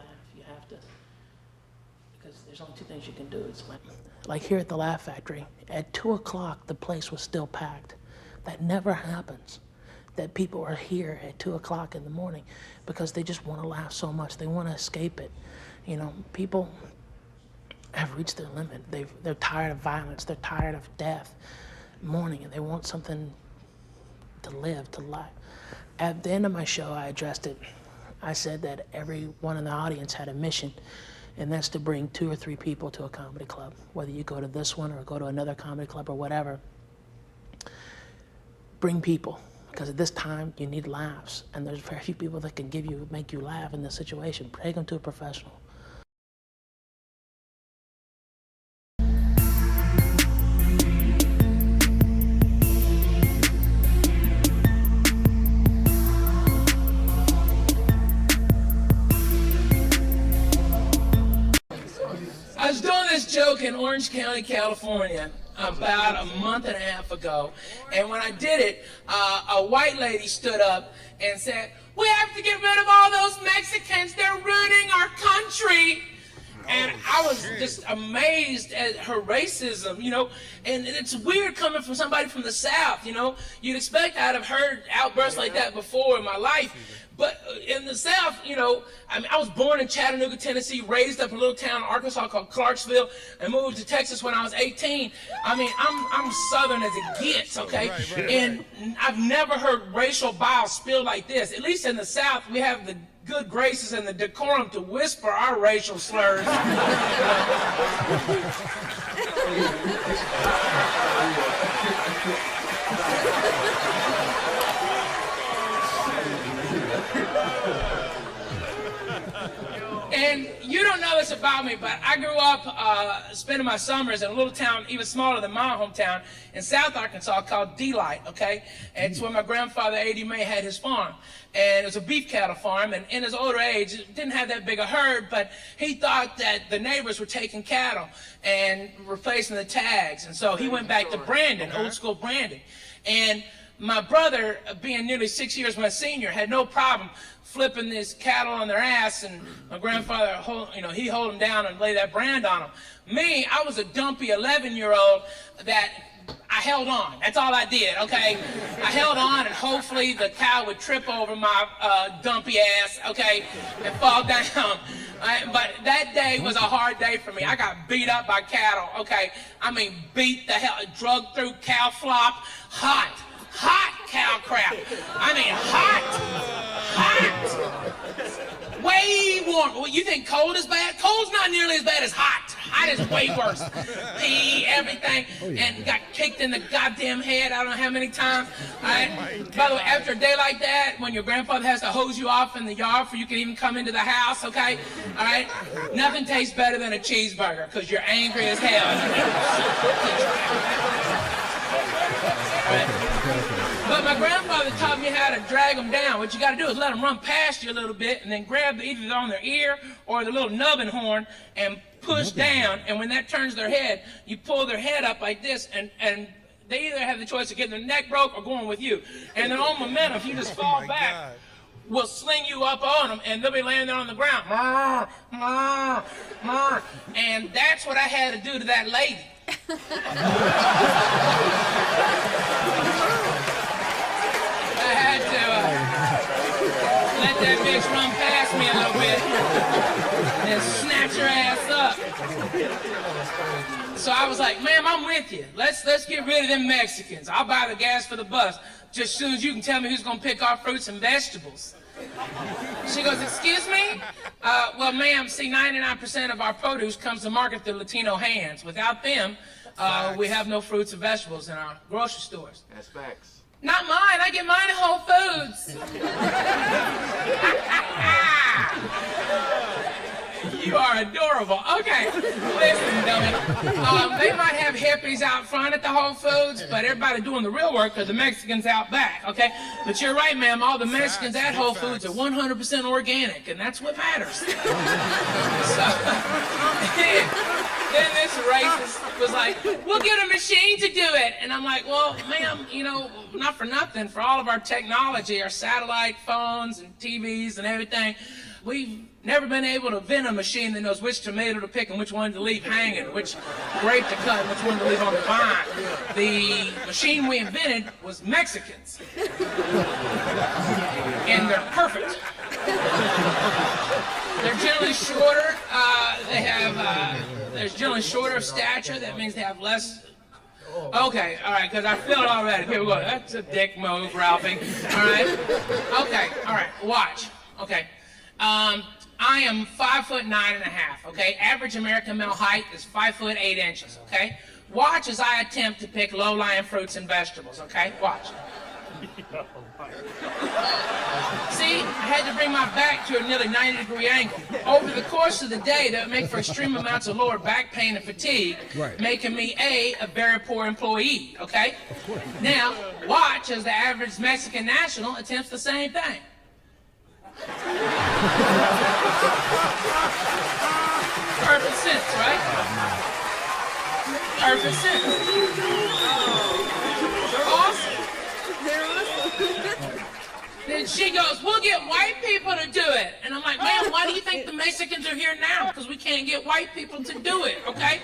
laugh. You have to, because there's only two things you can do. It's like here at the Laugh Factory, at 2 o'clock, the place was still packed. That never happens, that people are here at 2 o'clock in the morning because they just want to laugh so much. They want to escape it. You know, people have reached their limit. They're tired of violence. They're tired of death, mourning, and they want something to live, to life. At the end of my show, I addressed it. I said that everyone in the audience had a mission, and that's to bring 2 or 3 people to a comedy club, whether you go to this one or go to another comedy club or whatever. Bring people, because at this time you need laughs, and there's very few people that can make you laugh in this situation. Take them to a professional. I was doing this joke in Orange County, California, about a month and a half ago, and when I did it, a white lady stood up and said, "We have to get rid of all those Mexicans, they're ruining our country." And I was just amazed at her racism, you know, and it's weird coming from somebody from the South, you know. You'd expect I'd have heard outbursts like that before in my life, but in the South, you know, I mean, I was born in Chattanooga, Tennessee, raised up in a little town in Arkansas called Clarksville, and moved to Texas when I was 18. I mean, I'm Southern as it gets, okay? And I've never heard racial bile spill like this. At least in the South, we have the good graces and the decorum to whisper our racial slurs. And you don't know this about me, but I grew up spending my summers in a little town even smaller than my hometown in South Arkansas called Delight, okay? And it's where my grandfather, A.D. May, had his farm. And it was a beef cattle farm, and in his older age, it didn't have that big a herd, but he thought that the neighbors were taking cattle and replacing the tags. And so he went back to branding, old school branding. And my brother, being nearly 6 years my senior, had no problem flipping these cattle on their ass, and my grandfather, he hold them down and lay that brand on them. Me, I was a dumpy 11-year-old that I held on. That's all I did, okay? I held on, and hopefully the cow would trip over my dumpy ass, okay, and fall down. But that day was a hard day for me. I got beat up by cattle, okay? I mean, beat the hell, drugged through cow flop, hot cow crap. I mean, hot. Way warm. Well, you think cold is bad? Cold's not nearly as bad as hot. Hot is way worse. Pee, everything, and got kicked in the goddamn head I don't know how many times. By the way, after a day like that, when your grandfather has to hose you off in the yard before you can even come into the house, okay? All right? Nothing tastes better than a cheeseburger because you're angry as hell. But my grandfather taught me how to drag them down. What you got to do is let them run past you a little bit and then grab either on their ear or the little nubbin horn and push down. And when that turns their head, you pull their head up like this, and they either have the choice of getting their neck broke or going with you. And then on momentum, if you just fall back, we'll sling you up on them, and they'll be laying there on the ground. And that's what I had to do to that lady. I had to let that bitch run past me a little bit and snatch her ass up. So I was like, ma'am, I'm with you. Let's get rid of them Mexicans. I'll buy the gas for the bus just as soon as you can tell me who's gonna pick our fruits and vegetables. She goes, excuse me? Well, ma'am, see, 99% of our produce comes to market through Latino hands. Without them, we have no fruits and vegetables in our grocery stores. That's facts. Not mine. I get mine at Whole Foods. You are adorable. Okay, listen, dummy. They might have hippies out front at the Whole Foods, but everybody doing the real work are the Mexicans out back, okay? But you're right, ma'am. All the Mexicans at Whole Foods are 100% organic, and that's what matters. So, then this racist was like, we'll get a machine to do it. And I'm like, well, ma'am, you know, not for nothing, for all of our technology, our satellite phones and TVs and everything, we've never been able to invent a machine that knows which tomato to pick and which one to leave hanging, which grape to cut and which one to leave on the vine. The machine we invented was Mexicans. And they're perfect. They're generally shorter. They're generally shorter of stature. That means they have less. Okay, all right, because I feel it already. Here we go. That's a dick move, Ralphie. All right. Okay, all right. Watch. Okay. I am 5'9.5". Okay. Average American male height is 5'8". Okay. Watch as I attempt to pick low-lying fruits and vegetables. Okay. Watch. See, I had to bring my back to a nearly 90-degree angle. Over the course of the day, that would make for extreme amounts of lower back pain and fatigue, making me a very poor employee, okay? Now, watch as the average Mexican national attempts the same thing. Perfect sense, right? Perfect sense. They're awesome. Then she goes, we'll get white people to do it. And I'm like, man, why do you think the Mexicans are here now? Because we can't get white people to do it, okay?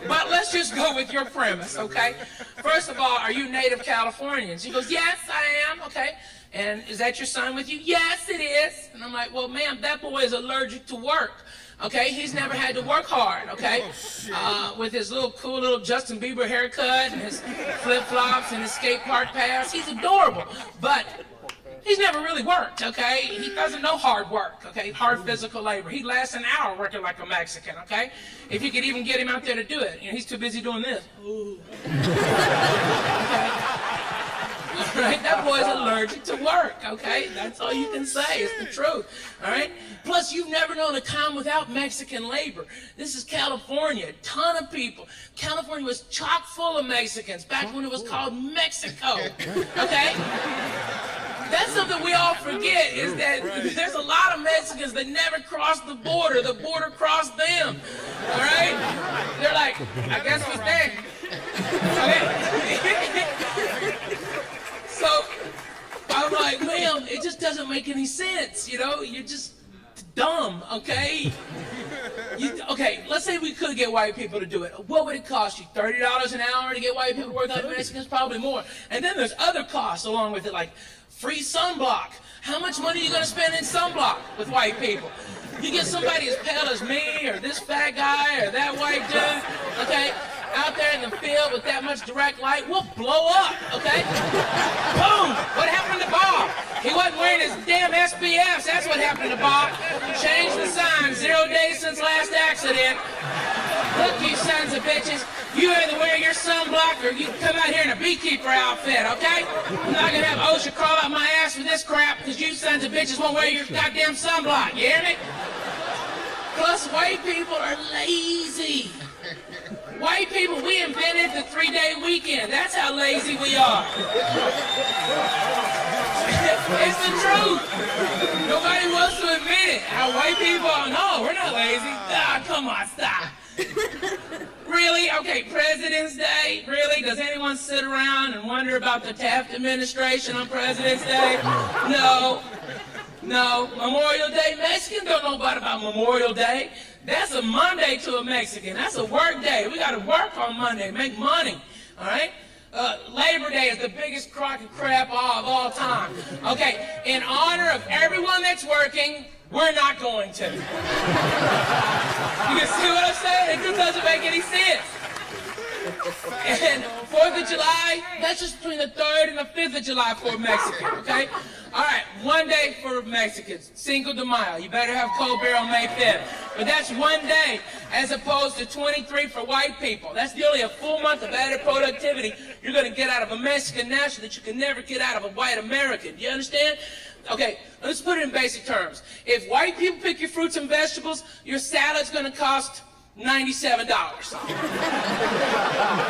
But let's just go with your premise, okay? First of all, are you native Californians? She goes, yes, I am, okay. And is that your son with you? Yes, it is. And I'm like, well, ma'am, that boy is allergic to work. Okay, he's never had to work hard, okay? With his cool little Justin Bieber haircut and his flip-flops and his skate park pass, he's adorable. But he's never really worked, okay? He doesn't know hard work, okay? Hard physical labor. He lasts an hour working like a Mexican, okay? If you could even get him out there to do it. You know, he's too busy doing this. Ooh. Okay? All right? That boy's allergic to work, okay? That's all you can say. It's the truth, all right? Plus, you've never known a time without Mexican labor. This is California, a ton of people. California was chock full of Mexicans back when it was called Mexico, okay? That's something we all forget, is that there's a lot of Mexicans that never crossed the border crossed them, all right? They're like, I guess we stay. Okay? So, I'm like, ma'am, it just doesn't make any sense, you know? You're just dumb, okay? Okay, let's say we could get white people to do it. What would it cost you? $30 an hour to get white people to work like Mexicans? Probably more. And then there's other costs along with it, like free sunblock. How much money are you going to spend in sunblock with white people? You get somebody as pale as me, or this fat guy, or that white dude, okay, out there in the field with that much direct light, we'll blow up, okay? Boom! What happened to Bob? He wasn't wearing his damn SPFs. That's what happened to Bob. Change the sign. 0 days since last accident. Look, you sons of bitches. You either wear your sunblock or you come out here in a beekeeper outfit, okay? I'm not gonna have OSHA crawl out my ass for this crap because you sons of bitches won't wear your goddamn sunblock. You hear me? Plus, white people are lazy. White people, we invented the 3-day weekend. That's how lazy we are. It's the truth. Nobody wants to admit it. How white people are, no, we're not lazy. Ah, come on, stop. Really? Okay, President's Day? Really? Does anyone sit around and wonder about the Taft administration on President's Day? No. No. Memorial Day? Mexicans don't know about Memorial Day. That's a Monday to a Mexican. That's a work day. We got to work on Monday, make money, all right? Labor Day is the biggest crock of crap of all time. Okay, in honor of everyone that's working, we're not going to. You can see what I'm saying? It just doesn't make any sense. And 4th of July, that's just between the 3rd and the 5th of July for a Mexican, okay? All right, 1 day for Mexicans, Cinco de Mayo. You better have cold beer on May 5th. But that's 1 day as opposed to 23 for white people. That's nearly a full month of added productivity you're going to get out of a Mexican national that you can never get out of a white American. Do you understand? Okay, let's put it in basic terms. If white people pick your fruits and vegetables, your salad's going to cost $97.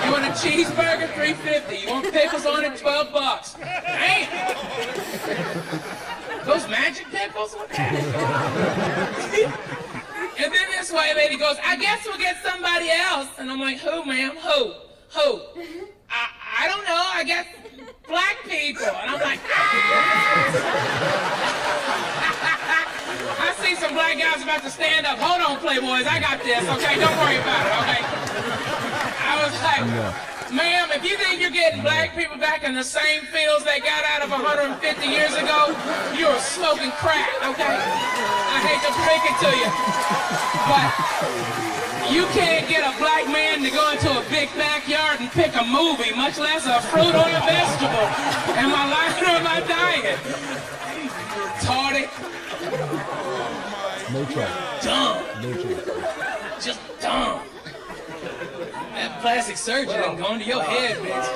You want a cheeseburger? $3.50. You want pickles on it? $12. Damn. Those magic pickles? And then this white lady goes, I guess we'll get somebody else. And I'm like, who, ma'am? Who? I don't know. I guess black people. And I'm like, I see some some black guys about to stand up. Hold on, Playboys, I got this, okay? Don't worry about it, okay? I was like, ma'am, if you think you're getting black people back in the same fields they got out of 150 years ago, you're smoking crack, okay? I hate to break it to you, but you can't get a black man to go into a big backyard and pick a movie, much less a fruit or a vegetable. Am I lying or am I dying? Retarded. No trouble. Dumb. No trouble. Just dumb. That plastic surgery done gone to your head, bitch.